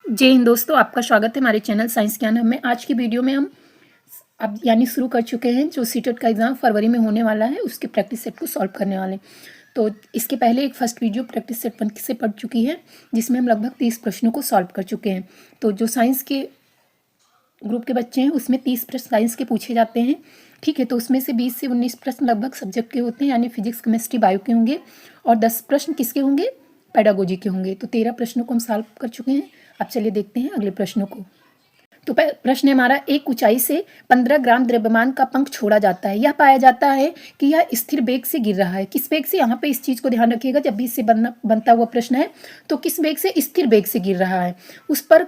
जय हिंद दोस्तों, आपका स्वागत है हमारे चैनल साइंस ज्ञान में। आज की वीडियो में हम अब शुरू कर चुके हैं जो सीटेट का एग्ज़ाम फरवरी में होने वाला है, उसके प्रैक्टिस सेट को सॉल्व करने वाले। तो इसके पहले एक फर्स्ट वीडियो प्रैक्टिस सेट 1 से पढ़ चुकी है, जिसमें हम लगभग 30 प्रश्नों को सॉल्व कर चुके हैं। तो जो साइंस के ग्रुप के बच्चे हैं उसमें 30 प्रश्न साइंस के पूछे जाते हैं, ठीक है। तो उसमें से 20 से 19 प्रश्न लगभग सब्जेक्ट के होते हैं, यानी फिजिक्स, केमिस्ट्री, बायो के होंगे, और 10 प्रश्न किसके होंगे? पेडागोजी के होंगे। तो 13 प्रश्नों को हम सॉल्व कर चुके हैं। अब चलिए देखते हैं अगले प्रश्नों को। तो प्रश्न है हमारा, एक ऊंचाई से 15 ग्राम द्रव्यमान का पंख छोड़ा जाता है। यह पाया जाता है कि यह स्थिर वेग से गिर रहा है। किस वेग से? यहाँ पे इस चीज़ को ध्यान रखिएगा, जब भी इससे बनता हुआ प्रश्न है तो किस वेग से? स्थिर वेग से गिर रहा है। उस पर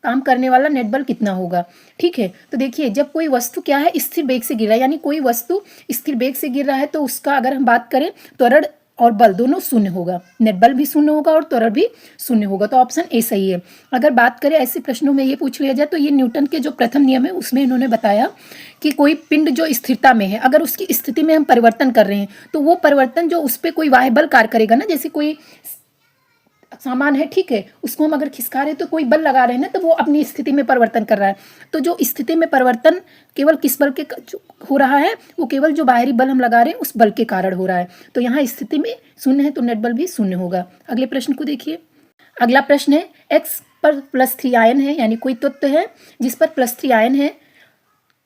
काम करने वाला नेट बल कितना होगा, ठीक है। तो देखिए, जब कोई वस्तु क्या है, स्थिर वेग से गिर रहा है, यानी कोई वस्तु स्थिर वेग से गिर रहा है, तो उसका अगर हम बात करें, त्वरण और बल दोनों शून्य होगा। नेट बल भी शून्य होगा और त्वरण भी शून्य होगा। तो ऑप्शन ए सही है। अगर बात करें ऐसे प्रश्नों में ये पूछ लिया जाए तो ये न्यूटन के जो प्रथम नियम है उसमें इन्होंने बताया कि कोई पिंड जो स्थिरता में है, अगर उसकी स्थिति में हम परिवर्तन कर रहे हैं तो वो परिवर्तन जो उस पर कोई बाह्य बल कार्य करेगा ना, जैसे कोई सामान है, ठीक है, उसको हम अगर खिसका रहे हैं तो कोई बल लगा रहे हैं ना, तो वो अपनी स्थिति में परिवर्तन कर रहा है। तो जो स्थिति में परिवर्तन केवल किस बल के हो रहा है? वो केवल जो बाहरी बल हम लगा रहे हैं उस बल के कारण हो रहा है। तो यहाँ स्थिति में शून्य है तो नेट बल भी शून्य होगा। अगले प्रश्न को देखिए। अगला प्रश्न है, एक्स पर +3 आयन है, यानी कोई तत्व है जिस पर +3 आयन है,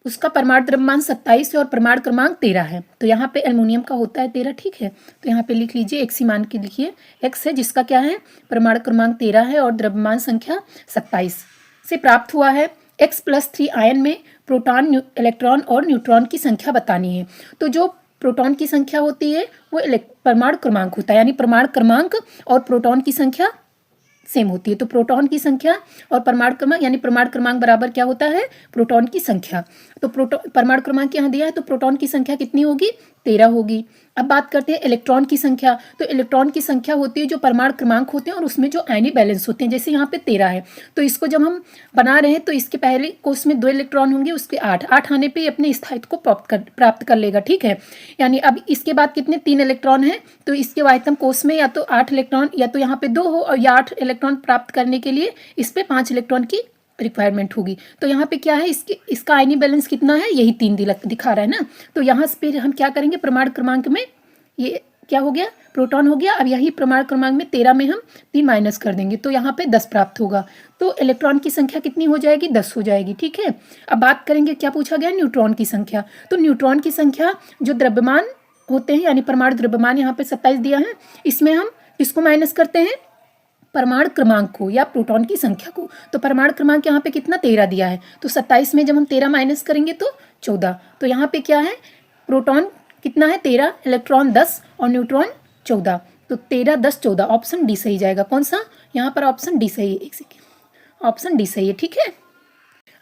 उसका परमाणु द्रव्यमान 27 है और परमाणु क्रमांक 13 है। तो यहाँ पे एल्युमिनियम का होता है 13, ठीक है। तो यहाँ पे लिख लीजिए, एक्स ही मान के लिखिए, एक्स है जिसका क्या है, परमाणु क्रमांक 13 है और द्रव्यमान संख्या 27 से प्राप्त हुआ है। एक्स +3 आयन में प्रोटॉन, इलेक्ट्रॉन और न्यूट्रॉन की संख्या बतानी है। तो जो प्रोटॉन की संख्या होती है वो परमाणु क्रमांक होता है, यानी परमाणु क्रमांक और प्रोटॉन की संख्या सेम होती है। तो प्रोटॉन की संख्या और परमाणु क्रमांक, यानी परमाणु क्रमांक बराबर क्या होता है? प्रोटॉन की संख्या। तो परमाणु क्रमांक यहाँ दिया है तो प्रोटॉन की संख्या कितनी होगी? 13 होगी। अब बात करते हैं इलेक्ट्रॉन की संख्या। तो इलेक्ट्रॉन की संख्या होती है जो परमाणु क्रमांक होते हैं और उसमें जो आयनी बैलेंस होते हैं। जैसे यहाँ पे 13 है, तो इसको जब हम बना रहे हैं तो इसके पहले कोष में 2 इलेक्ट्रॉन होंगे, उसके 8 आने पे अपने स्थायित्व को प्राप्त कर लेगा, ठीक है। यानी अब इसके बाद कितने? 3 इलेक्ट्रॉन है, तो इसके वाह्यतम कोष में या तो 8 इलेक्ट्रॉन या तो यहाँ पे 2 हो, और या 8 इलेक्ट्रॉन प्राप्त करने के लिए इस पे 5 इलेक्ट्रॉन की रिक्वायरमेंट होगी। तो यहाँ पे क्या है, इसका आयनी बैलेंस कितना है? यही 3 दिखा रहा है ना। तो यहाँ से फिर हम क्या करेंगे, परमाणु क्रमांक में ये क्या हो गया? प्रोटॉन हो गया। अब यही परमाणु क्रमांक में 13 में हम 3 माइनस कर देंगे तो यहाँ पे 10 प्राप्त होगा। तो इलेक्ट्रॉन की संख्या कितनी हो जाएगी? 10 हो जाएगी, ठीक है। अब बात करेंगे, क्या पूछा गया? न्यूट्रॉन की संख्या। तो न्यूट्रॉन की संख्या जो द्रव्यमान होते हैं, यानी परमाणु द्रव्यमान यहाँ पे 27 दिया है, इसमें हम किसको माइनस करते हैं? परमाणु क्रमांक को या प्रोटॉन की संख्या को। तो परमाणु क्रमांक यहाँ पे कितना? 13 दिया है, तो 27 में जब हम 13 माइनस करेंगे तो 14। तो यहाँ पे क्या है, प्रोटॉन कितना है? 13, इलेक्ट्रॉन 10 और न्यूट्रॉन 14। तो 13, 10, 14, ऑप्शन डी सही जाएगा। कौन सा? यहाँ पर ऑप्शन डी सही है। एक सेकेंड, ऑप्शन डी सही है, ठीक है।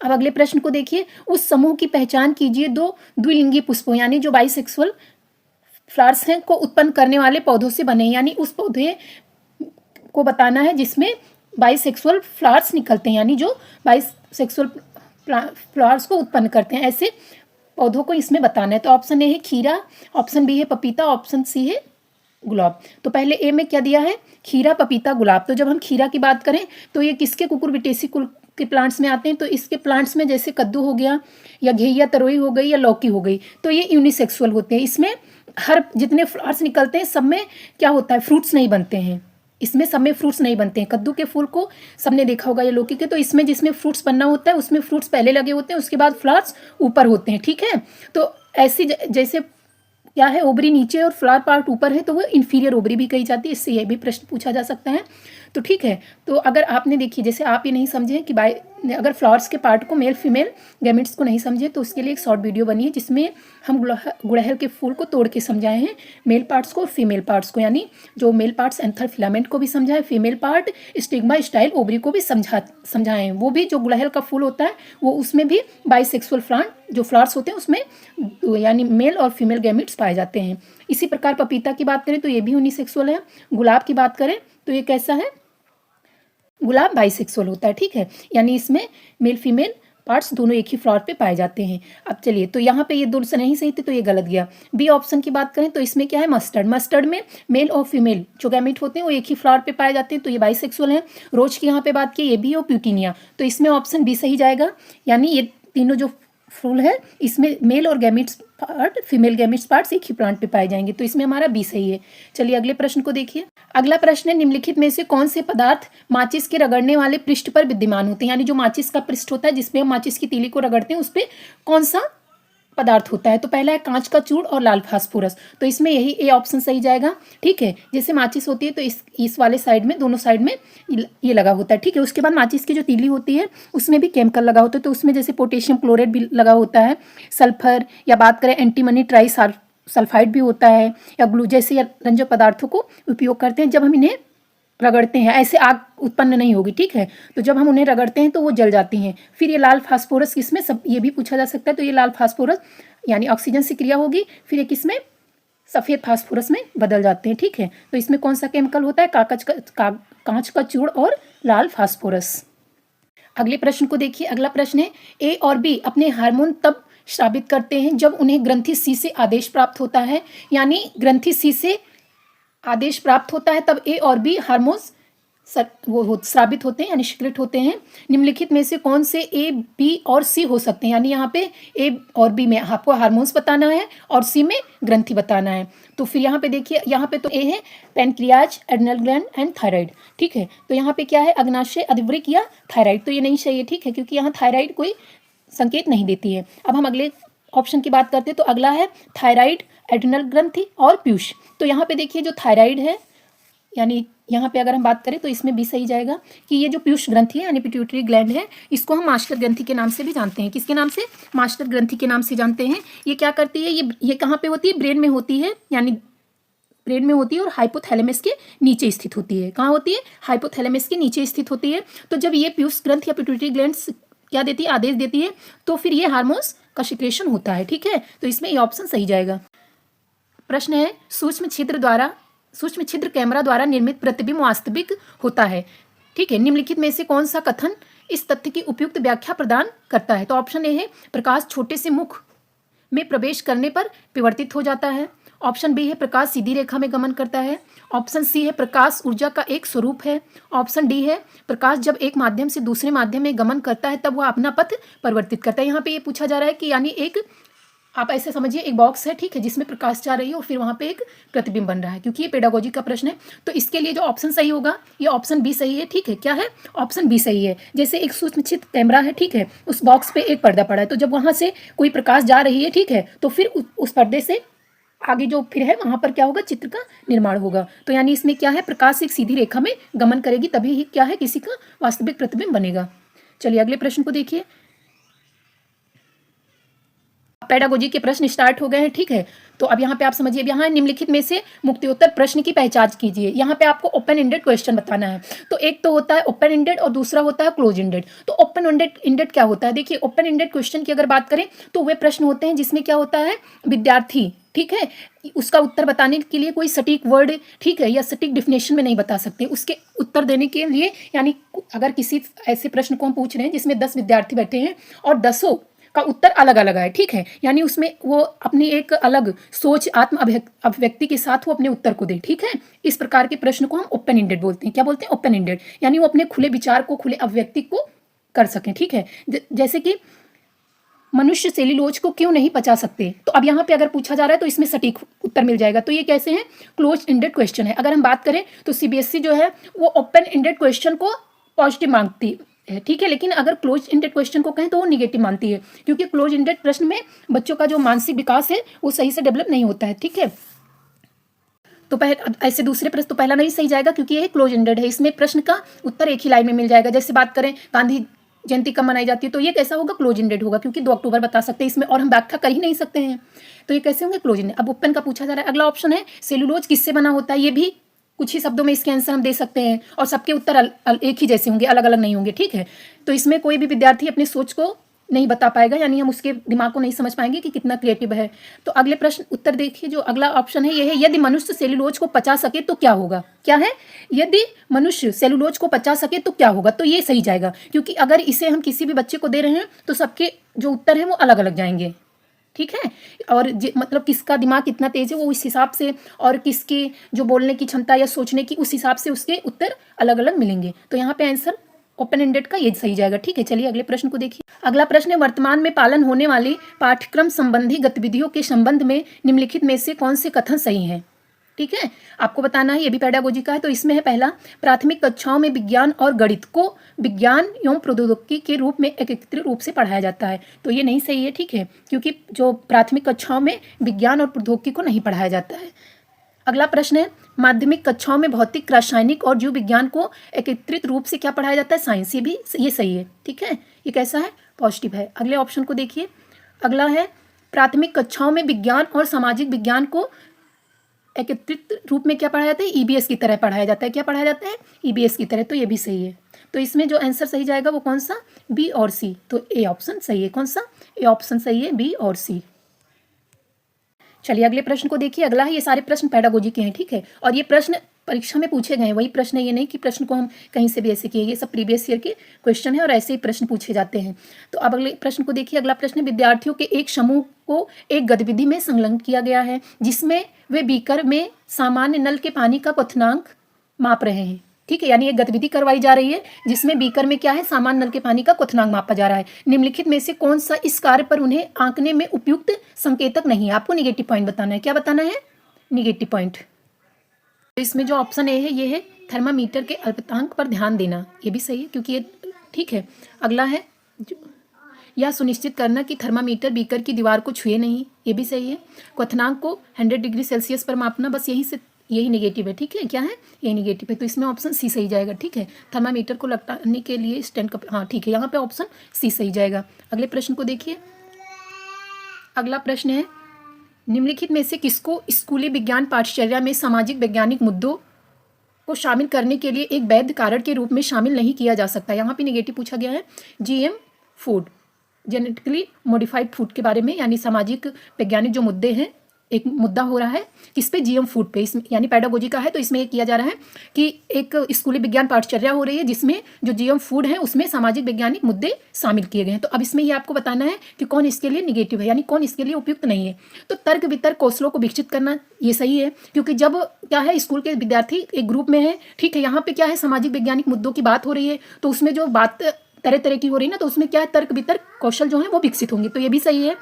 अब अगले प्रश्न को देखिए। उस समूह की पहचान कीजिए 2 द्विलिंगी पुष्पों, यानी जो बाइसेक्सुअल फ्लावर्स हैं, को उत्पन्न करने वाले पौधों से बने, यानी उस पौधे को बताना है जिसमें बाइसेक्सुअल फ्लावर्स निकलते हैं, यानी जो बाइसेक्सुअल फ्लावर्स को उत्पन्न करते हैं, ऐसे पौधों को इसमें बताना है। तो ऑप्शन ए है खीरा, ऑप्शन बी है पपीता, ऑप्शन सी है गुलाब। तो पहले ए में क्या दिया है? खीरा, पपीता, गुलाब। तो जब हम खीरा की बात करें तो ये किसके कुकुरबिटेसी कुल के प्लांट्स में आते हैं? तो इसके प्लांट्स में जैसे कद्दू हो गया, या घेइया तरोई हो गई, या लौकी हो गई, तो ये यूनिसेक्सुअल होते हैं। इसमें हर जितने फ्लावर्स निकलते हैं सब में क्या होता है? फ्रूट्स नहीं बनते हैं। इसमें सब में फ्रूट्स नहीं बनते हैं। कद्दू के फूल को सबने देखा होगा, ये लौकी के, तो इसमें जिसमें फ्रूट्स बनना होता है उसमें फ्रूट्स पहले लगे होते हैं, उसके बाद फ्लावर्स ऊपर होते हैं, ठीक है। तो ऐसी जैसे क्या है, ओवरी नीचे और फ्लावर पार्ट ऊपर है, तो वो इन्फीरियर ओवरी भी कही जाती है। इससे ये भी प्रश्न पूछा जा सकता है। तो ठीक है, तो अगर आपने देखिए, जैसे आप ये नहीं समझे कि अगर फ्लावर्स के पार्ट को, मेल फीमेल गैमेट्स को नहीं समझे, तो उसके लिए एक शॉर्ट वीडियो बनी है जिसमें हम गुड़हल के फूल को तोड़ के समझाए हैं, मेल पार्ट्स को और फीमेल पार्ट्स को, यानी जो मेल पार्ट्स एंथर फिलामेंट को भी समझाए, female part stigma style ovary को भी समझाए हैं। वो भी जो गुड़हल का फूल होता है वो उसमें भी बाइसेक्सुअल प्लांट जो फ्लावर्स होते हैं उसमें यानी मेल और फीमेल गैमेट्स पाए जाते हैं। इसी प्रकार पपीता की बात करें तो ये भी यूनिसेक्सुअल है। गुलाब की बात करें तो ये कैसा है? गुलाब बाइसेक्सुअल होता है, ठीक है, यानी इसमें मेल फीमेल पार्ट्स दोनों एक ही फ्लावर पे पाए जाते हैं। अब चलिए, तो यहाँ पे ये दो नहीं सही थे तो ये गलत गया। बी ऑप्शन की बात करें तो इसमें क्या है, मस्टर्ड। मस्टर्ड में मेल और फीमेल जो गैमेट होते हैं वो एक ही फ्लावर पे पाए जाते हैं, तो ये बाइसेक्सुअल है। रोज की यहाँ पे बात की, ये भी, और प्यूटिनिया, तो इसमें ऑप्शन बी सही जाएगा। यानी ये तीनों जो फूल है इसमें मेल और gametes part, female gametes parts एक ही प्लांट पे पाए जाएंगे, तो इसमें हमारा बी सही है। चलिए अगले प्रश्न को देखिए। अगला प्रश्न है, निम्नलिखित में से कौन से पदार्थ माचिस के रगड़ने वाले पृष्ठ पर विद्यमान होते हैं। यानी जो माचिस का पृष्ठ होता है जिसमें हम माचिस की तीली को रगड़ते हैं उस पर कौन सा पदार्थ होता है। तो पहला है कांच का चूड़ और लाल फास्फोरस, तो इसमें यही ए ऑप्शन सही जाएगा। ठीक है, जैसे माचिस होती है तो इस वाले साइड में, दोनों साइड में ये लगा होता है। ठीक है, उसके बाद माचिस की जो तीली होती है उसमें भी केमिकल लगा होता है, तो उसमें जैसे पोटेशियम क्लोराइड भी लगा होता है, सल्फर, या बात करें एंटीमनी ट्राई सल्फाइड भी होता है, या ग्लू जैसे रंजक पदार्थों को उपयोग करते हैं। जब हम इन्हें रगड़ते हैं ऐसे आग उत्पन्न नहीं होगी। ठीक है, तो जब हम उन्हें रगड़ते हैं तो वो जल जाती हैं। फिर ये लाल फास्फोरस किसमें, सब ये भी पूछा जा सकता है, तो ये लाल फास्फोरस यानी ऑक्सीजन से क्रिया होगी, फिर ये किसमें, सफ़ेद फास्फोरस में बदल जाते हैं। ठीक है, तो इसमें कौन सा केमिकल होता है, कांच का चूड़ और लाल फास्फोरस। अगले प्रश्न को देखिए। अगला प्रश्न है, ए और बी अपने हार्मोन तब स्रावित करते हैं जब उन्हें ग्रंथि सी से आदेश प्राप्त होता है। यानी ग्रंथि सी से आदेश प्राप्त होता है तब ए और बी हार्मोन्स स्रावित होते हैं यानी सिक्रेट होते हैं। निम्नलिखित में से कौन से ए, बी और सी हो सकते हैं। यानी यहाँ पे ए और बी में आपको हार्मोन्स बताना है और सी में ग्रंथि बताना है। तो फिर यहाँ पे देखिए, यहाँ पे तो ए है pancreas, adrenal gland and thyroid. ठीक है, तो यहाँ पे क्या है, अग्नाशय, अधिवृक्क या थायराइड, तो ये नहीं चाहिए। ठीक है, क्योंकि यहाँ थायराइड कोई संकेत नहीं देती है। अब हम अगले ऑप्शन की बात करते हैं, तो अगला है थायराइड, एड्रिनल ग्रंथि और पीयूष। तो यहाँ पे देखिए जो थायराइड है, यानी यहाँ पे अगर हम बात करें तो इसमें भी सही जाएगा कि ये जो पीयूष ग्रंथि है यानी पिट्यूटरी ग्लैंड है, इसको हम मास्टर ग्रंथि के नाम से भी जानते हैं। किसके नाम से, मास्टर ग्रंथि के नाम से जानते हैं। ये क्या करती है, ये कहाँ पे होती है, ब्रेन में होती है, यानी ब्रेन में होती है और हाइपोथैलेमस के नीचे स्थित होती है। कहाँ होती है, हाइपोथैलेमस के नीचे स्थित होती है। तो जब ये पीयूष ग्रंथि या पिट्यूटरी ग्लैंड क्या देती है, आदेश देती है, तो फिर ये हार्मोन्स का सिक्रेशन होता है। ठीक है, तो इसमें ये ऑप्शन सही जाएगा। प्रश्न है, सूक्ष्म छिद्र कैमरा द्वारा निर्मित प्रतिबिंब वास्तविक होता है। ठीक है, निम्नलिखित में से कौन सा कथन इस तथ्य की उपयुक्त व्याख्या प्रदान करता है। तो ऑप्शन ए है, प्रकाश छोटे से मुख में प्रवेश करने पर विवर्तित हो जाता है। ऑप्शन बी है, प्रकाश सीधी रेखा में गमन करता है। ऑप्शन सी है, प्रकाश ऊर्जा का एक स्वरूप है। ऑप्शन डी है, प्रकाश जब एक माध्यम से दूसरे माध्यम में गमन करता है तब वह अपना पथ परिवर्तित करता है। यहाँ पे ये पूछा जा रहा है कि यानी एक, आप ऐसे समझिए एक बॉक्स है, ठीक है, जिसमें प्रकाश जा रही है और फिर वहाँ पे एक प्रतिबिंब बन रहा है, क्योंकि ये पेडागोजी का प्रश्न है। तो इसके लिए जो ऑप्शन सही होगा ये ऑप्शन बी सही है। ठीक है, क्या है, ऑप्शन बी सही है। जैसे एक सूक्ष्म छिद्र कैमरा है, ठीक है, उस बॉक्स पे एक पर्दा पड़ा है, तो जब वहाँ से कोई प्रकाश जा रही है, ठीक है, तो फिर उस पर्दे से आगे जो फिर है वहाँ पर क्या होगा, चित्र का निर्माण होगा। तो यानी इसमें क्या है, प्रकाश एक सीधी रेखा में गमन करेगी तभी ही क्या है, किसी का वास्तविक प्रतिबिंब बनेगा। चलिए अगले प्रश्न को देखिए। पेडागोजी के प्रश्न स्टार्ट हो गए हैं। ठीक है, तो अब यहाँ पे आप समझिए, यहाँ निम्नलिखित में से मुक्तोत्तर प्रश्न की पहचान कीजिए। यहाँ पे आपको ओपन एंडेड क्वेश्चन बताना है। तो एक तो होता है ओपन एंडेड और दूसरा होता है क्लोज एंडेड। तो ओपन एंडेड क्या होता है, देखिए ओपन एंडेड क्वेश्चन की अगर बात करें तो वे प्रश्न होते हैं जिसमें क्या होता है, विद्यार्थी, ठीक है, उसका उत्तर बताने के लिए कोई सटीक वर्ड, ठीक है, या सटीक डिफिनेशन में नहीं बता सकते। उसके उत्तर देने के लिए, यानी अगर किसी ऐसे प्रश्न को हम पूछ रहे हैं जिसमें 10 विद्यार्थी बैठे हैं और 10 का उत्तर अलग अलग है, ठीक है, यानी उसमें वो अपनी एक अलग सोच, आत्म अभिव्यक्ति के साथ वो अपने उत्तर को दे। ठीक है, इस प्रकार के प्रश्न को हम ओपन एंडेड बोलते हैं। क्या बोलते हैं, ओपन एंडेड, यानी वो अपने खुले विचार को, खुले अभिव्यक्ति को कर सकें। ठीक है, जैसे कि मनुष्य सेल्यूलोज को क्यों नहीं पचा सकते, तो अब यहाँ पे अगर पूछा जा रहा है तो इसमें सटीक उत्तर मिल जाएगा। तो ये कैसे हैं, क्लोज एंडेड क्वेश्चन है। अगर हम बात करें तो सीबीएसई जो है वो ओपन एंडेड क्वेश्चन को पॉजिटिव मांगती है, ठीक है, लेकिन अगर क्लोज एंडेड क्वेश्चन को कहें तो वो निगेटिव मानती है, क्योंकि क्लोज एंडेड प्रश्न में बच्चों का जो मानसिक विकास है वो सही से डेवलप नहीं होता है। ठीक है, तो ऐसे दूसरे प्रश्न तो पहला नहीं सही जाएगा क्योंकि ये क्लोज एंडेड है। इसमें प्रश्न का उत्तर एक ही लाइन में मिल जाएगा। जैसे बात करें गांधी जयंती कब मनाई जाती है, तो ये कैसा होगा, क्लोज एंडेड होगा, क्योंकि 2 अक्टूबर बता सकते हैं इसमें और हम व्याख्या कर ही नहीं सकते हैं, तो ये कैसे होंगे, क्लोज एंडेड। अब ओपन का पूछा जा रहा है। अगला ऑप्शन है सेल्यूलोज किससे बना होता है, ये भी कुछ ही शब्दों में इसके आंसर हम दे सकते हैं और सबके उत्तर एक ही जैसे होंगे, अलग अलग नहीं होंगे। ठीक है, तो इसमें कोई भी विद्यार्थी अपनी सोच को नहीं बता पाएगा, यानी हम उसके दिमाग को नहीं समझ पाएंगे कि कितना क्रिएटिव है। तो अगले प्रश्न उत्तर देखिए, जो अगला ऑप्शन है ये है, यदि मनुष्य सेलुलोज को पचा सके तो क्या होगा। क्या है, यदि मनुष्य सेलुलोज को पचा सके तो क्या होगा। तो ये सही जाएगा, क्योंकि अगर इसे हम किसी भी बच्चे को दे रहे हैं तो सबके जो उत्तर हैं वो अलग अलग जाएंगे, ठीक है। और मतलब किसका दिमाग कितना तेज है वो इस हिसाब से, और किसकी जो बोलने की क्षमता या सोचने की, उस हिसाब से उसके उत्तर अलग अलग मिलेंगे। तो यहाँ पे आंसर ओपन एंडेड का ये सही जाएगा, ठीक है। चलिए अगले प्रश्न को देखिए। अगला प्रश्न है, वर्तमान में पालन होने वाली पाठ्यक्रम संबंधी गतिविधियों के संबंध में निम्नलिखित में से कौन से कथन सही हैं, ठीक है। आपको बताना है, ये भी पेडागोजी का है। तो इसमें है पहला, प्राथमिक कक्षाओं में विज्ञान और गणित को विज्ञान एवं प्रौद्योगिकी के रूप में एकीकृत रूप से पढ़ाया जाता है। तो ये नहीं सही है, ठीक है, क्योंकि जो प्राथमिक कक्षाओं में विज्ञान और प्रौद्योगिकी को नहीं पढ़ाया जाता है। अगला प्रश्न है, माध्यमिक कक्षाओं में भौतिक, रासायनिक और जीव विज्ञान को एकीकृत रूप से क्या पढ़ाया जाता है, साइंस। ये सही है, ठीक है। ये कैसा है, पॉजिटिव है। अगले ऑप्शन को देखिए। अगला है, प्राथमिक कक्षाओं में विज्ञान और सामाजिक विज्ञान को एकीकृत रूप में क्या पढ़ाया जाता है, ईबीएस की तरह पढ़ाया जाता है। क्या पढ़ाया जाता है, ईबीएस की तरह। तो ये भी सही है। तो इसमें जो आंसर सही जाएगा वो कौन सा, बी और सी। तो ए ऑप्शन सही है। कौन सा, ए ऑप्शन सही है, बी और सी। चलिए अगले प्रश्न को देखिए। अगला है, ये सारे प्रश्न पेडागोजी के हैं, ठीक है, और ये प्रश्न परीक्षा में पूछे गए हैं, वही प्रश्न है, ये नहीं कि प्रश्न को हम कहीं से भी ऐसे किए, ये सब प्रीवियस ईयर के क्वेश्चन है और ऐसे ही प्रश्न पूछे जाते हैं। तो अब अगले प्रश्न को देखिए। अगला प्रश्न है, विद्यार्थियों के एक समूह को एक गतिविधि में संलग्न किया गया है जिसमें वे बीकर में सामान्य नल के पानी का क्वथनांक माप रहे हैं, ठीक है। यानी एक गतिविधि करवाई जा रही है जिसमें बीकर में क्या है, सामान्य नल के पानी का क्वथनांक मापा जा रहा है। निम्नलिखित में से कौन सा इस कार्य पर उन्हें आंकने में उपयुक्त संकेतक नहीं है। आपको निगेटिव पॉइंट बताना है। क्या बताना है, निगेटिव पॉइंट। तो इसमें जो ऑप्शन ए है ये है, थर्मामीटर के अल्पतांक पर ध्यान देना। ये भी सही है, क्योंकि ये ठीक है। अगला है, यह सुनिश्चित करना कि थर्मामीटर बीकर की दीवार को छुए नहीं। ये भी सही है। क्वथनांक को 100 डिग्री सेल्सियस पर मापना, बस यही नेगेटिव है, ठीक है। क्या है, यही नेगेटिव है। तो इसमें ऑप्शन सी सही जाएगा, ठीक है। थर्मामीटर को लटकाने के लिए स्टैंड का, हाँ ठीक है, यहाँ पे ऑप्शन सी सही जाएगा। अगले प्रश्न को देखिए। अगला प्रश्न है, निम्नलिखित में से किसको स्कूली विज्ञान पाठ्यचर्या में सामाजिक वैज्ञानिक मुद्दों को शामिल करने के लिए एक वैध कारण के रूप में शामिल नहीं किया जा सकता। यहाँ पे नेगेटिव पूछा गया है। GM food, genetically modified food के बारे में, यानी सामाजिक वैज्ञानिक जो मुद्दे हैं, एक मुद्दा हो रहा है किस पे, जीएम फूड पे, इसमें यानी पेडागोजी का है। तो इसमें ये किया जा रहा है कि एक स्कूली विज्ञान पाठ्यचर्या हो रही है जिसमें जो जीएम फूड है उसमें सामाजिक वैज्ञानिक मुद्दे शामिल किए गए हैं। तो अब इसमें ये आपको बताना है कि कौन इसके लिए निगेटिव है, यानी कौन इसके लिए उपयुक्त नहीं है। तो तर्क वितर्क कौशलों को विकसित करना ये सही है, क्योंकि जब क्या है, स्कूल के विद्यार्थी एक ग्रुप में है, ठीक है, यहाँ पे क्या है, सामाजिक वैज्ञानिक मुद्दों की बात हो रही है, तो उसमें जो बात तरह तरह की हो रही है ना, तो उसमें क्या है, तर्क वितर्क कौशल जो है वो विकसित होंगे। तो ये भी सही है,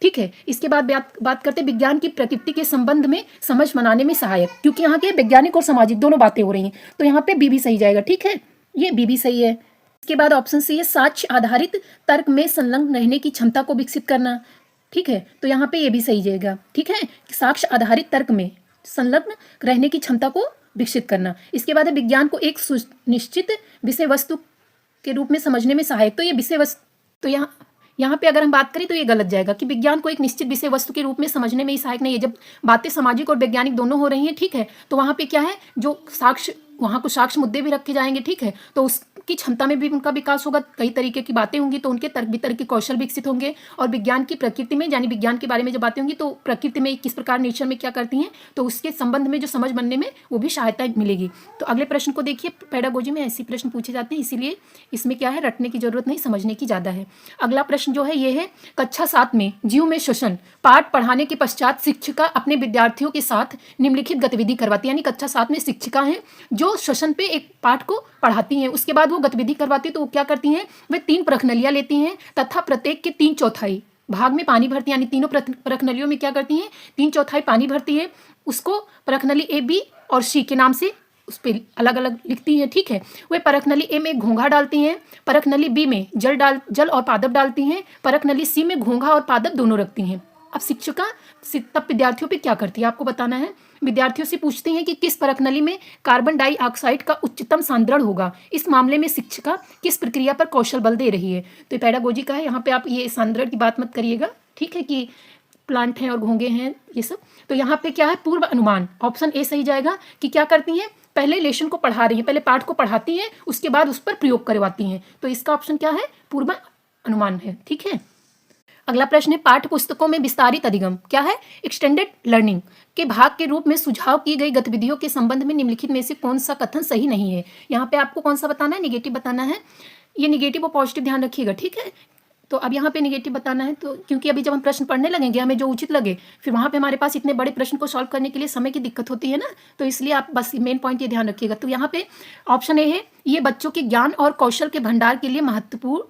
ठीक है। इसके बाद बात करते हैं विज्ञान की प्रकृति के संबंध में समझ बनाने में सहायक, क्योंकि यहाँ के वैज्ञानिक और सामाजिक दोनों बातें हो रही हैं। तो यहाँ पे बी भी सही जाएगा, ठीक है, ये बी भी सही है। इसके बाद ऑप्शन सी है, साक्ष्य आधारित तर्क में संलग्न रहने की क्षमता को विकसित करना, ठीक है। तो यहाँ पे ये भी सही जाएगा, ठीक है, साक्ष्य आधारित तर्क में संलग्न रहने की क्षमता को विकसित करना। इसके बाद है, विज्ञान को एक सुनिश्चित विषय वस्तु के रूप में समझने में सहायक। तो ये विषय वस्तु, तो यहाँ पे अगर हम बात करें तो ये गलत जाएगा कि विज्ञान को एक निश्चित विषय वस्तु के रूप में समझने में ही सहायक नहीं है। जब बातें सामाजिक और वैज्ञानिक दोनों हो रही हैं, ठीक है, तो वहाँ पे क्या है, जो साक्ष्य, वहाँ कुछ साक्ष्य मुद्दे भी रखे जाएंगे, ठीक है, तो उसकी क्षमता में भी उनका विकास होगा, कई तरीके की बातें होंगी, तो उनके तर्क वितर्क के कौशल विकसित होंगे। और विज्ञान की प्रकृति में, यानी विज्ञान के बारे में जब बातें होंगी तो प्रकृति में किस प्रकार नेचर में क्या करती हैं, तो उसके संबंध में जो समझ बनने में वो भी सहायता मिलेगी। तो अगले प्रश्न को देखिए। पेडागोजी में ऐसे प्रश्न पूछे जाते हैं, इसीलिए इसमें क्या है, रटने की जरूरत नहीं, समझने की ज़्यादा है। अगला प्रश्न जो है ये है, कक्षा 7 में जीव में श्वसन पाठ पढ़ाने के पश्चात शिक्षिका अपने विद्यार्थियों के साथ निम्नलिखित गतिविधि करवाती है। यानी कक्षा 7 में शिक्षिका हैं जो श्वसन पे एक पाठ को पढ़ाती हैं, उसके बाद वो गतिविधि करवाती है। तो वो क्या करती हैं, वे 3 प्रश्नलियाँ लेती हैं तथा प्रत्येक के 3/4 भाग में पानी भरती है, यानी तीनों प्रश्नलियों में क्या करती हैं, 3/4 पानी भरती है। उसको प्रश्नली ए, बी और सी के नाम से उस पर अलग अलग लिखती हैं, ठीक है। वे प्रश्नली ए में घोंघा डालती हैं, प्रश्नली बी में जल और पादप डालती हैं, प्रश्नली सी में घोंघा और पादप दोनों रखती हैं। अब शिक्षिका तब विद्यार्थियों पे क्या करती है, आपको बताना है। विद्यार्थियों से पूछती हैं कि किस प्रश्नली में कार्बन डाइऑक्साइड का उच्चतम सांद्रण होगा। इस मामले में शिक्षिका किस प्रक्रिया पर कौशल बल दे रही है। तो पेडागोजी का है, यहाँ पे आप ये सांद्रण की बात मत करिएगा, ठीक है, कि प्लांट हैं और घोंघे हैं ये सब। तो यहाँ पे क्या है, पूर्व अनुमान, ऑप्शन ए सही जाएगा कि क्या करती हैं, पहले लेशन को पढ़ा रही हैं, पहले पाठ को पढ़ाती हैं, उसके बाद उस पर प्रयोग करवाती हैं। तो इसका ऑप्शन क्या है, पूर्व अनुमान है। ठीक है, अगला प्रश्न है पाठ्य पुस्तकों में विस्तारित अधिगम क्या है? एक्सटेंडेड लर्निंग के भाग के रूप में सुझाव की गई गतिविधियों के संबंध में निम्नलिखित में से कौन सा कथन सही नहीं है? यहाँ पे आपको कौन सा बताना है? निगेटिव बताना है। ये निगेटिव और पॉजिटिव ध्यान रखिएगा। ठीक है, तो अब यहाँ पे निगेटिव बताना है, तो क्योंकि अभी जब हम प्रश्न पढ़ने लगेंगे हमें जो उचित लगे, फिर वहाँ पे हमारे पास इतने बड़े प्रश्न को सॉल्व करने के लिए समय की दिक्कत होती है ना, तो इसलिए आप बस मेन पॉइंट ये ध्यान रखिएगा। तो यहाँ पे ऑप्शन ए है, ये बच्चों के ज्ञान और कौशल के भंडार के लिए महत्वपूर्ण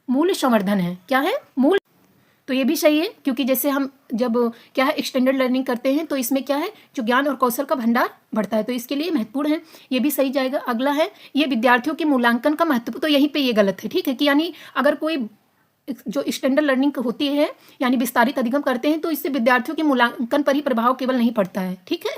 मूल्य संवर्धन है। क्या है? मूल। तो ये भी सही है, क्योंकि जैसे हम जब क्या है एक्सटेंडेड लर्निंग करते हैं तो इसमें क्या है जो ज्ञान और कौशल का भंडार बढ़ता है, तो इसके लिए महत्वपूर्ण है, ये भी सही जाएगा। अगला है ये विद्यार्थियों के मूल्यांकन का महत्व, तो यहीं पे ये गलत है। ठीक है, कि यानी अगर कोई जो एक्सटेंडेड लर्निंग होती है यानी विस्तारित अधिगम करते हैं तो इससे विद्यार्थियों के मूल्यांकन पर ही प्रभाव केवल नहीं पड़ता है। ठीक है,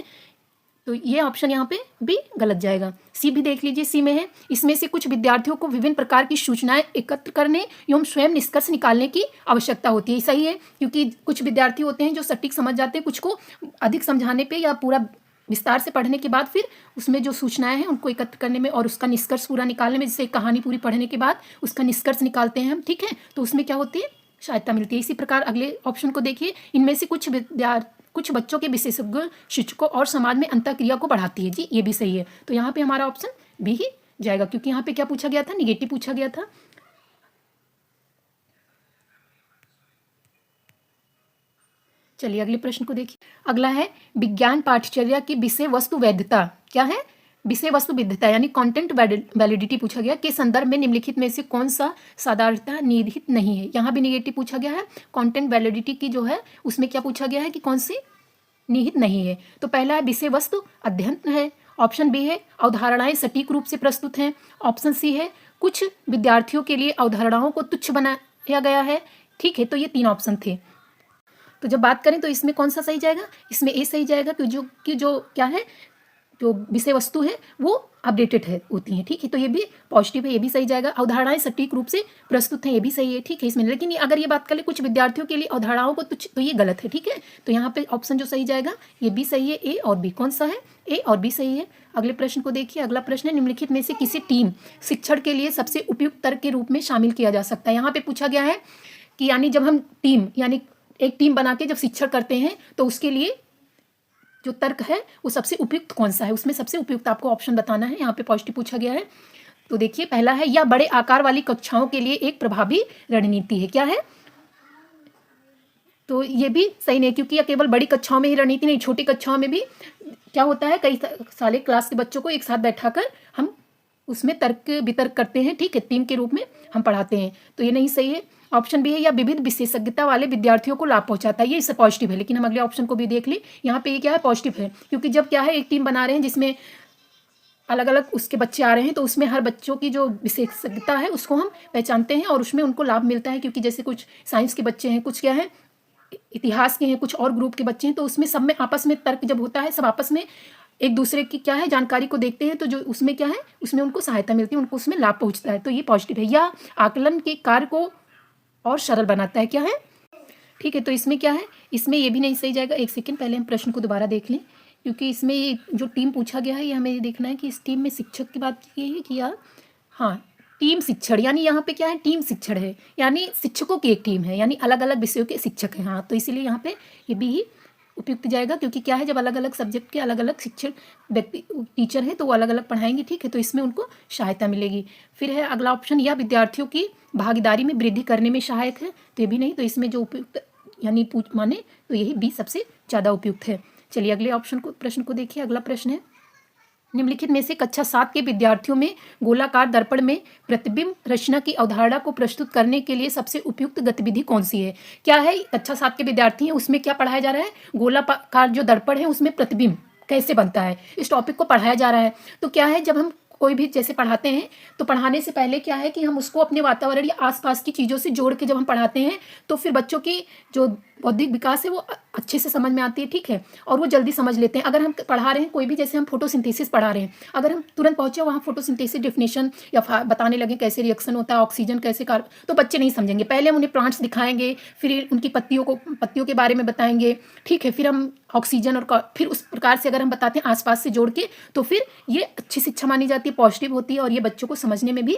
तो ये ऑप्शन यहाँ पे भी गलत जाएगा। सी भी देख लीजिए, सी में है इसमें से कुछ विद्यार्थियों को विभिन्न प्रकार की सूचनाएं एकत्र करने एवं स्वयं निष्कर्ष निकालने की आवश्यकता होती है। सही है, क्योंकि कुछ विद्यार्थी होते हैं जो सटीक समझ जाते हैं, कुछ को अधिक समझाने पे या पूरा विस्तार से पढ़ने के बाद फिर उसमें जो सूचनाएं हैं उनको एकत्र करने में और उसका निष्कर्ष पूरा निकालने में, जैसे कहानी पूरी पढ़ने के बाद उसका निष्कर्ष निकालते हैं हम। ठीक है, तो उसमें क्या होती है? सहायता मिलती है। इसी प्रकार अगले ऑप्शन को देखिए, इनमें से कुछ बच्चों के विशेषज्ञ शिक्षकों और समाज में अंतःक्रिया को बढ़ाती है। जी ये भी सही है, तो यहाँ पे हमारा ऑप्शन बी ही जाएगा, क्योंकि यहाँ पे क्या पूछा गया था? निगेटिव पूछा गया था। चलिए अगले प्रश्न को देखिए, अगला है विज्ञान पाठ्यचर्या की विषय वस्तु वैधता। क्या है? विषय वस्तु वैधता यानी कंटेंट वैलिडिटी पूछा गया के संदर्भ में निम्नलिखित में से कौन सा साधारणता निहित नहीं है? यहाँ भी निगेटिव पूछा गया है। कंटेंट वैलिडिटी की जो है उसमें क्या पूछा गया है कि कौन सी निहित नहीं है? तो पहला है विषय वस्तु अध्ययन है। ऑप्शन बी है अवधारणाएं सटीक रूप से प्रस्तुत हैं। ऑप्शन सी है कुछ विद्यार्थियों के लिए अवधारणाओं को तुच्छ बनाया गया है। ठीक है, तो ये 3 ऑप्शन थे। तो जब बात करें तो इसमें कौन सा सही जाएगा? इसमें ए सही जाएगा, कि जो क्या है जो विषय वस्तु है वो अपडेटेड है होती हैं। ठीक है, तो ये भी पॉजिटिव है, ये भी सही जाएगा। अवधारणाएं सटीक रूप से प्रस्तुत हैं, ये भी सही है। ठीक है, इसमें लेकिन अगर ये बात करें कुछ विद्यार्थियों के लिए अवधारणाओं को तो ये गलत है। ठीक है, तो यहाँ पे ऑप्शन जो सही जाएगा ये भी सही है, ए और बी। कौन सा है? ए और बी सही है। अगले प्रश्न को देखिए, अगला प्रश्न है निम्नलिखित में से किसी टीम शिक्षण के लिए सबसे उपयुक्त तर्क के रूप में शामिल किया जा सकता है? यहाँ पे पूछा गया है कि यानी जब हम टीम यानी एक टीम बना के जब शिक्षण करते हैं तो उसके लिए जो तर्क है वो सबसे उपयुक्त कौन सा है? उसमें सबसे उपयुक्त आपको ऑप्शन बताना है। यहाँ पे पॉजिटिव पूछा गया है, तो देखिए पहला है या बड़े आकार वाली कक्षाओं के लिए एक प्रभावी रणनीति है। क्या है? तो ये भी सही नहीं, क्योंकि यह केवल बड़ी कक्षाओं में ही रणनीति नहीं, छोटी कक्षाओं में भी क्या होता है कई सारे क्लास के बच्चों को एक साथ बैठाकर हम उसमें तर्क वितर्क करते हैं। ठीक है, टीम के रूप में हम पढ़ाते हैं, तो ये नहीं सही है। ऑप्शन बी है या विविध विशेषज्ञता वाले विद्यार्थियों को लाभ पहुंचाता है, ये इससे पॉजिटिव है। लेकिन हम अगले ऑप्शन को भी देख लें, यहाँ पे ये क्या है? पॉजिटिव है, क्योंकि जब क्या है एक टीम बना रहे हैं जिसमें अलग अलग उसके बच्चे आ रहे हैं तो उसमें हर बच्चों की जो विशेषज्ञता है उसको हम पहचानते हैं और उसमें उनको लाभ मिलता है। क्योंकि जैसे कुछ साइंस के बच्चे हैं, कुछ क्या है इतिहास के हैं, कुछ और ग्रुप के बच्चे हैं, तो उसमें सब में आपस में तर्क जब होता है, सब आपस में एक दूसरे की क्या है जानकारी को देखते हैं, तो जो उसमें क्या है उसमें उनको सहायता मिलती है, उनको उसमें लाभ पहुंचता है, तो ये पॉजिटिव है। या आकलन के कार्य को और सरल बनाता है। क्या है? ठीक है, तो इसमें क्या है? इसमें ये भी नहीं सही जाएगा। एक सेकेंड, पहले हम प्रश्न को दोबारा देख लें, क्योंकि इसमें ये जो टीम पूछा गया है ये हमें देखना है कि इस टीम में शिक्षक की बात की गई है कि या हाँ टीम शिक्षण, यानी यहाँ पे क्या है? टीम शिक्षण है, यानी शिक्षकों की एक टीम है, यानी अलग अलग विषयों के शिक्षक हैं। हाँ, तो इसीलिए यहाँ पे ये भी ही उपयुक्त जाएगा, क्योंकि क्या है जब अलग अलग सब्जेक्ट के अलग अलग शिक्षक व्यक्ति टीचर है तो वो अलग अलग पढ़ाएंगे। ठीक है, तो इसमें उनको सहायता मिलेगी। फिर है अगला ऑप्शन, या विद्यार्थियों की भागीदारी में वृद्धि करने में सहायक है, तो ये भी नहीं, तो इसमें जो उपयुक्त यानी माने तो यही बी सबसे ज़्यादा उपयुक्त है। चलिए अगले ऑप्शन को प्रश्न को देखिए, अगला प्रश्न है निम्नलिखित में से कक्षा 7 के विद्यार्थियों में गोलाकार दर्पण में प्रतिबिंब रचना की अवधारणा को प्रस्तुत करने के लिए सबसे उपयुक्त गतिविधि कौन सी है? क्या है? कक्षा 7 के विद्यार्थी हैं, उसमें क्या पढ़ाया जा रहा है? गोलाकार जो दर्पण है उसमें प्रतिबिंब कैसे बनता है, इस टॉपिक को पढ़ाया जा रहा है। तो क्या है जब हम कोई भी जैसे पढ़ाते हैं तो पढ़ाने से पहले क्या है कि हम उसको अपने वातावरण या आसपास की चीज़ों से जोड़ के जब हम पढ़ाते हैं तो फिर बच्चों की जो बौद्धिक विकास है वो अच्छे से समझ में आती है। ठीक है, और वो जल्दी समझ लेते हैं। अगर हम पढ़ा रहे हैं कोई भी, जैसे हम फोटोसिंथेसिस पढ़ा रहे हैं, अगर हम तुरंत पहुंचे वहाँ फोटोसिंथेसिस डेफिनेशन या बताने लगे कैसे रिएक्शन होता है, ऑक्सीजन कैसे तो बच्चे नहीं समझेंगे। पहले हम उन्हें प्लांट्स दिखाएंगे, फिर उनकी पत्तियों के बारे में बताएंगे। ठीक है, फिर हम ऑक्सीजन और फिर उस प्रकार से अगर हम बताते हैं आसपास से जोड़ के, तो फिर ये अच्छी शिक्षा मानी जाती है, पॉजिटिव होती है और ये बच्चों को समझने में भी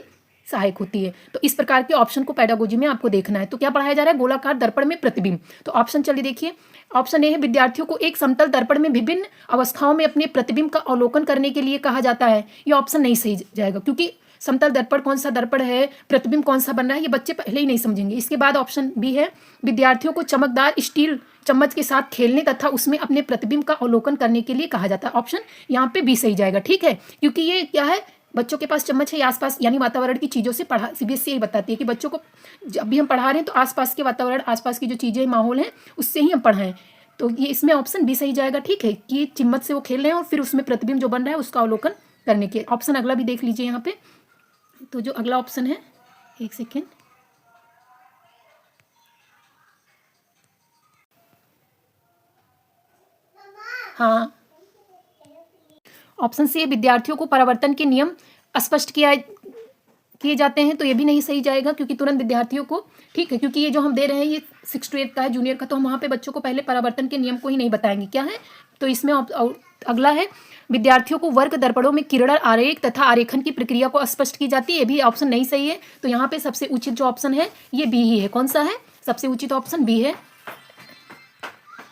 सहायक होती है। तो इस प्रकार के ऑप्शन को पेडागोजी में आपको देखना है। तो क्या पढ़ाया जा रहा है? गोलाकार दर्पण में प्रतिबिंब। तो ऑप्शन चलिए देखिए, ऑप्शन ए है विद्यार्थियों को एक समतल दर्पण में विभिन्न अवस्थाओं में अपने प्रतिबिंब का अवलोकन करने के लिए कहा जाता है। ये ऑप्शन नहीं सही जाएगा, क्योंकि समतल दर्पण कौन सा दर्पण है, प्रतिबिंब कौन सा बन रहा है, ये बच्चे पहले ही नहीं समझेंगे। इसके बाद ऑप्शन बी है विद्यार्थियों को चमकदार स्टील चम्मच के साथ खेलने तथा उसमें अपने प्रतिबिंब का अवलोकन करने के लिए कहा जाता है। ऑप्शन यहाँ पे बी सही जाएगा, ठीक है, क्योंकि ये क्या है, बच्चों के पास चम्मच है, आसपास यानी वातावरण की चीज़ों से पढ़ा, सीबीएसई यही बताती है कि बच्चों को जब भी हम पढ़ा रहे हैं तो आसपास के वातावरण, आसपास की जो चीज़ें माहौल है उससे ही हम पढ़ाएं। तो ये इसमें ऑप्शन बी सही जाएगा, ठीक है, कि चम्मच से वो खेल रहे हैं और फिर उसमें प्रतिबिंब जो बन रहा है उसका अवलोकन करने के। ऑप्शन अगला भी देख लीजिए यहाँ पे। तो जो अगला ऑप्शन है, एक सेकेंड, हाँ, ऑप्शन सी है विद्यार्थियों को परावर्तन के नियम स्पष्ट किए जाते हैं। तो ये भी नहीं सही जाएगा, क्योंकि तुरंत विद्यार्थियों को, ठीक है, क्योंकि ये जो हम दे रहे हैं ये 6 to 8 का है, जूनियर का, तो हम वहाँ पे बच्चों को पहले परावर्तन के नियम को ही नहीं बताएंगे क्या है। तो इसमें अगला है विद्यार्थियों को वर्ग दर्पणों में किरणर आरेख तथा आरेखन की प्रक्रिया को स्पष्ट की जाती है। ये भी ऑप्शन नहीं सही है। तो यहाँ पे सबसे उचित जो ऑप्शन है ये बी ही है। कौन सा है? सबसे उचित ऑप्शन बी है।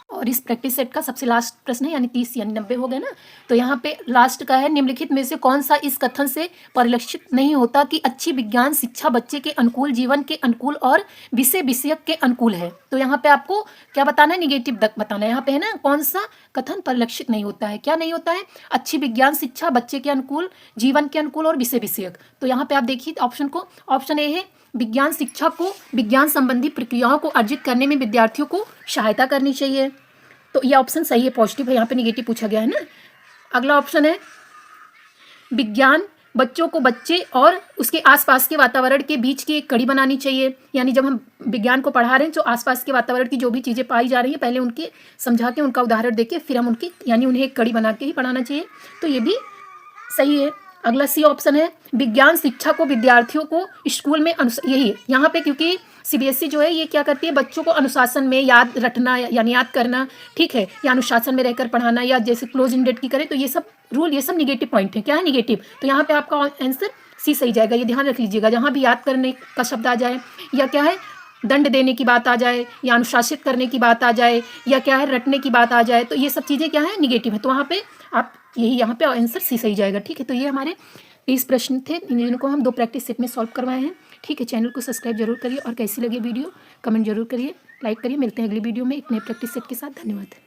और इस प्रैक्टिस सेट का सबसे लास्ट प्रश्न है, यानी 30 यानी 90 हो गए ना। तो यहाँ पे लास्ट का है, निम्नलिखित में से कौन सा इस कथन से परिलक्षित नहीं होता कि अच्छी विज्ञान शिक्षा बच्चे के अनुकूल, जीवन के अनुकूल और विषय विषयक के अनुकूल है। तो यहाँ पे आपको क्या बताना है? निगेटिव बताना है। यहाँ पे है ना, कौन सा कथन परिलक्षित नहीं होता है, क्या नहीं होता है? अच्छी विज्ञान शिक्षा बच्चे के अनुकूल, जीवन के अनुकूल और विषय विषयक। तो यहाँ पे आप देखिए ऑप्शन को, ऑप्शन ए है विज्ञान शिक्षा को विज्ञान संबंधी प्रक्रियाओं को अर्जित करने में विद्यार्थियों को सहायता करनी चाहिए। तो ये ऑप्शन सही है, पॉजिटिव है, यहाँ पे निगेटिव पूछा गया है ना। अगला ऑप्शन है विज्ञान बच्चों को बच्चे और उसके आसपास के वातावरण के बीच की एक कड़ी बनानी चाहिए। यानी जब हम विज्ञान को पढ़ा रहे हैं तो आसपास के वातावरण की जो भी चीज़ें पाई जा रही हैं पहले उनके समझा के, उनका उदाहरण देके फिर हम उनकी, यानी उन्हें एक कड़ी बना के ही पढ़ाना चाहिए। तो ये भी सही है। अगला सी ऑप्शन है विज्ञान शिक्षा को विद्यार्थियों को स्कूल में यही है यहाँ पे, क्योंकि सीबीएसई जो है ये क्या करती है, बच्चों को अनुशासन में याद रखना यानी याद करना, ठीक है, या अनुशासन में रहकर पढ़ाना, या जैसे क्लोज इंडेड की करें, तो ये सब रूल, ये सब निगेटिव पॉइंट है। क्या है? निगेटिव। तो यहाँ पे आपका आंसर सी सही जाएगा। ये ध्यान रख लीजिएगा, जहाँ भी याद करने का शब्द आ जाए, या क्या है दंड देने की बात आ जाए, या अनुशासित करने की बात आ जाए, या क्या है रटने की बात आ जाए, तो ये सब चीज़ें क्या है? निगेटिव है। तो वहाँ पे आप यही, यहाँ पे आंसर सी सही जाएगा, ठीक है। तो ये हमारे 30 प्रश्न थे, इनको हम 2 प्रैक्टिस सेट में सॉल्व करवाए हैं, ठीक है। चैनल को सब्सक्राइब जरूर करिए और कैसी लगी वीडियो कमेंट जरूर करिए, लाइक करिए। मिलते हैं अगली वीडियो में एक नए प्रैक्टिस सेट के साथ। धन्यवाद।